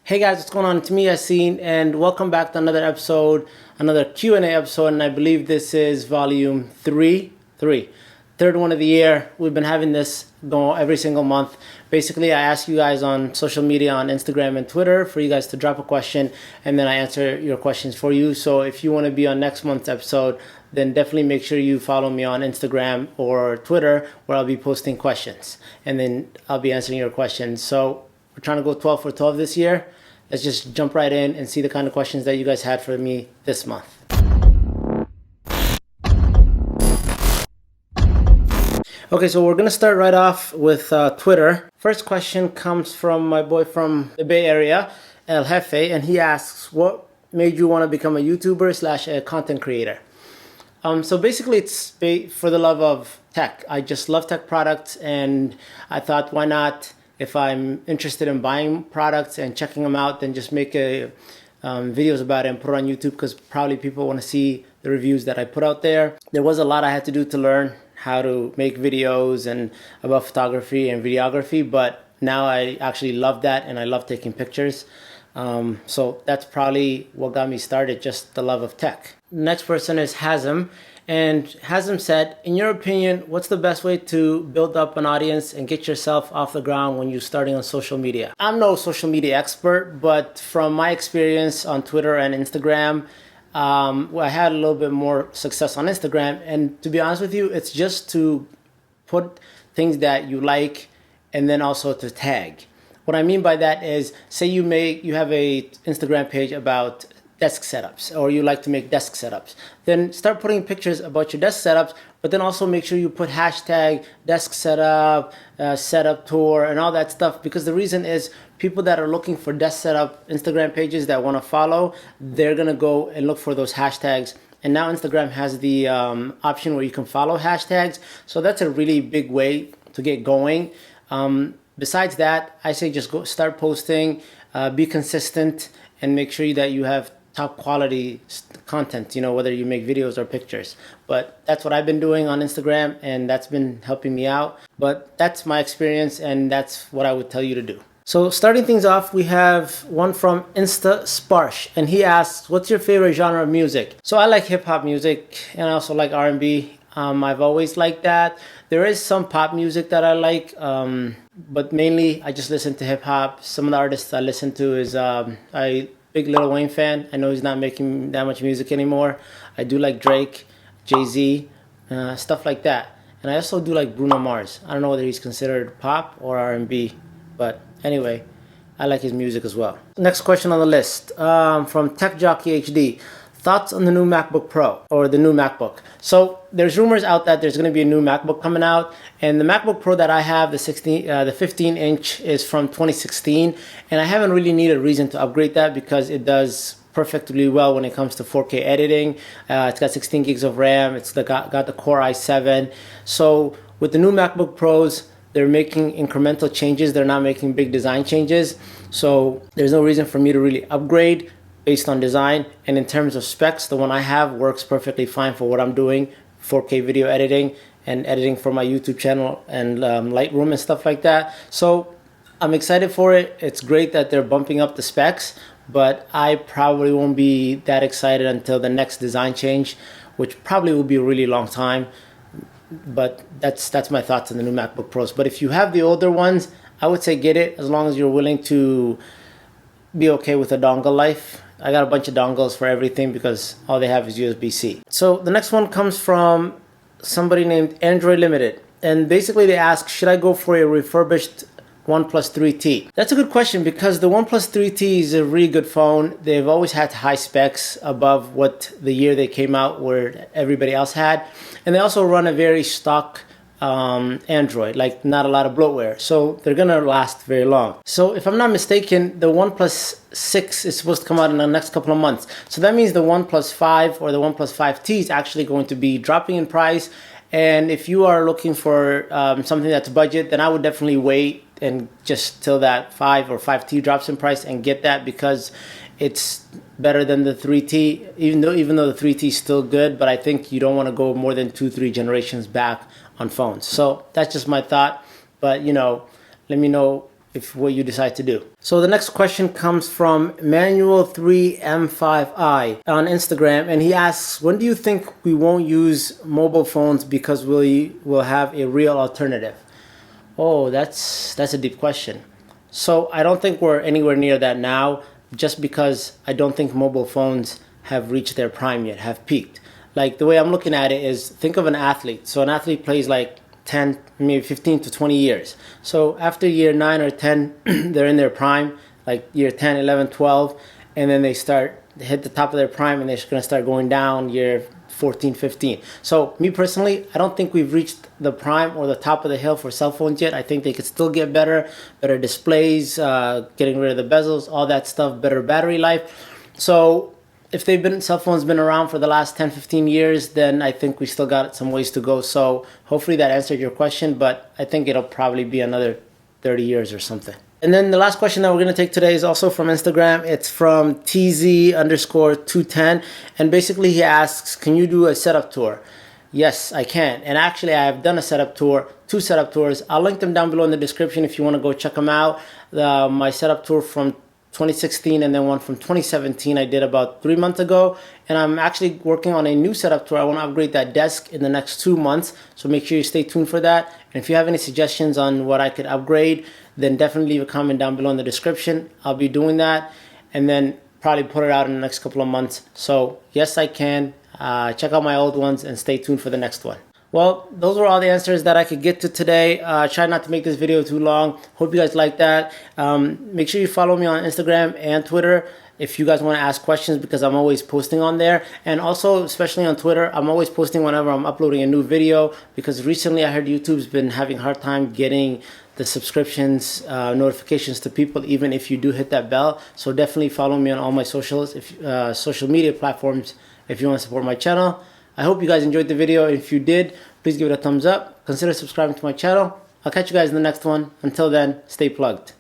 Hey guys, what's going on? It's me, Yassine, and welcome back to another episode, another Q&A episode, and I believe this is volume third one of the year. We've been having this go every single month. Basically, I ask you guys on social media, on Instagram and Twitter, for you guys to drop a question, and then I answer your questions for you. So if you want to be on next month's episode, then definitely make sure you follow me on Instagram or Twitter, where I'll be posting questions, and then I'll be answering your questions. So we're trying to go 12 for 12 this year. Let's just jump right in and see the kind of questions that you guys had for me this month. Okay, so we're going to start right off with Twitter. First question comes from my boy from the Bay Area, El Jefe, and he asks, what made you want to become a YouTuber / a content creator? So basically it's for the love of tech. I just love tech products, and I thought, why not, if I'm interested in buying products and checking them out, then just make videos about it and put it on YouTube, because probably people want to see the reviews that I put out there. There was a lot I had to do to learn how to make videos and about photography and videography, but now I actually love that, and I love taking pictures. So that's probably what got me started, just the love of tech. Next person is Hazem, and Hazem said, in your opinion, what's the best way to build up an audience and get yourself off the ground when you're starting on social media? I'm no social media expert, but from my experience on Twitter and Instagram, I had a little bit more success on Instagram, and to be honest with you, it's just to put things that you like and then also to tag. What I mean by that is, say you have a Instagram page about desk setups, or you like to make desk setups, then start putting pictures about your desk setups, but then also make sure you put hashtag desk setup, setup tour, and all that stuff, because the reason is people that are looking for desk setup Instagram pages that want to follow, they're going to go and look for those hashtags. And now Instagram has the option where you can follow hashtags, so that's a really big way to get going. Besides that, I say just go start posting, be consistent, and make sure that you have top quality content, whether you make videos or pictures. But that's what I've been doing on Instagram, and that's been helping me out. But that's my experience, and that's what I would tell you to do. So starting things off, we have one from Insta Sparsh, and he asks, what's your favorite genre of music? So I like hip-hop music, and I also like R&B. I've always liked that. There is some pop music that I like, but mainly I just listen to hip-hop. Some of the artists I listen to is big Lil Wayne fan. I know he's not making that much music anymore. I do like Drake, Jay-Z, stuff like that. And I also do like Bruno Mars. I don't know whether he's considered pop or R&B, but anyway, I like his music as well. Next question on the list, from Tech Jockey HD. Thoughts on the new MacBook Pro, or the new MacBook? So there's rumors out that there's going to be a new MacBook coming out, and the MacBook Pro that I have, the 15-inch, is from 2016, and I haven't really needed a reason to upgrade that because it does perfectly well when it comes to 4K editing. It's got 16 gigs of RAM. It's got the Core i7. So with the new MacBook Pros, they're making incremental changes. They're not making big design changes. So there's no reason for me to really upgrade based on design. And in terms of specs, the one I have works perfectly fine for what I'm doing, 4K video editing and editing for my YouTube channel and Lightroom and stuff like that. So I'm excited for it. It's great that they're bumping up the specs, but I probably won't be that excited until the next design change, which probably will be a really long time. But that's my thoughts on the new MacBook Pros. But if you have the older ones, I would say get it, as long as you're willing to be okay with a dongle life. I got a bunch of dongles for everything because all they have is USB-C. So the next one comes from somebody named Android Limited. And basically they ask, should I go for a refurbished OnePlus 3T? That's a good question, because the OnePlus 3T is a really good phone. They've always had high specs above what the year they came out where everybody else had. And they also run a very stock Android, like not a lot of bloatware, so they're gonna last very long. So if I'm not mistaken, the OnePlus 6 is supposed to come out in the next couple of months, so that means the OnePlus 5 or the OnePlus 5T is actually going to be dropping in price. And if you are looking for something that's budget, then I would definitely wait and just till that 5 or 5T drops in price and get that, because it's better than the 3T, even though the 3T is still good, but I think you don't want to go more than 2-3 generations back on phones. So that's just my thought, but let me know if what you decide to do. So the next question comes from Manuel3M5I on Instagram, and he asks, when do you think we won't use mobile phones because we will have a real alternative? Oh, that's a deep question. So I don't think we're anywhere near that now, just because I don't think mobile phones have reached their prime yet, have peaked. Like, the way I'm looking at it is, think of an athlete. So an athlete plays like 10, maybe 15 to 20 years. So after year 9 or 10, they're in their prime, like year 10, 11, 12, and then they hit the top of their prime, and they're just going to start going down year 14, 15. So me personally, I don't think we've reached the prime or the top of the hill for cell phones yet. I think they could still get better displays, getting rid of the bezels, all that stuff, better battery life. So if cell phones been around for the last 10, 15 years, then I think we still got some ways to go. So hopefully that answered your question, but I think it'll probably be another 30 years or something. And then the last question that we're going to take today is also from Instagram. It's from TZ_210. And basically he asks, can you do a setup tour? Yes, I can. And actually I have done a setup tour, 2 setup tours. I'll link them down below in the description if you want to go check them out. My setup tour from 2016 and then one from 2017 I did about 3 months ago, and I'm actually working on a new setup tour. I want to upgrade that desk in the next 2 months, so make sure you stay tuned for that. And if you have any suggestions on what I could upgrade, then definitely leave a comment down below in the description. I'll be doing that and then probably put it out in the next couple of months. So yes, I can. Check out my old ones and stay tuned for the next one. Well, those were all the answers that I could get to today. Try not to make this video too long. Hope you guys like that. Make sure you follow me on Instagram and Twitter if you guys want to ask questions, because I'm always posting on there. And also, especially on Twitter, I'm always posting whenever I'm uploading a new video, because recently I heard YouTube's been having a hard time getting the subscriptions notifications to people, even if you do hit that bell. So definitely follow me on all my social media platforms if you want to support my channel. I hope you guys enjoyed the video. If you did, please give it a thumbs up. Consider subscribing to my channel. I'll catch you guys in the next one. Until then, stay plugged.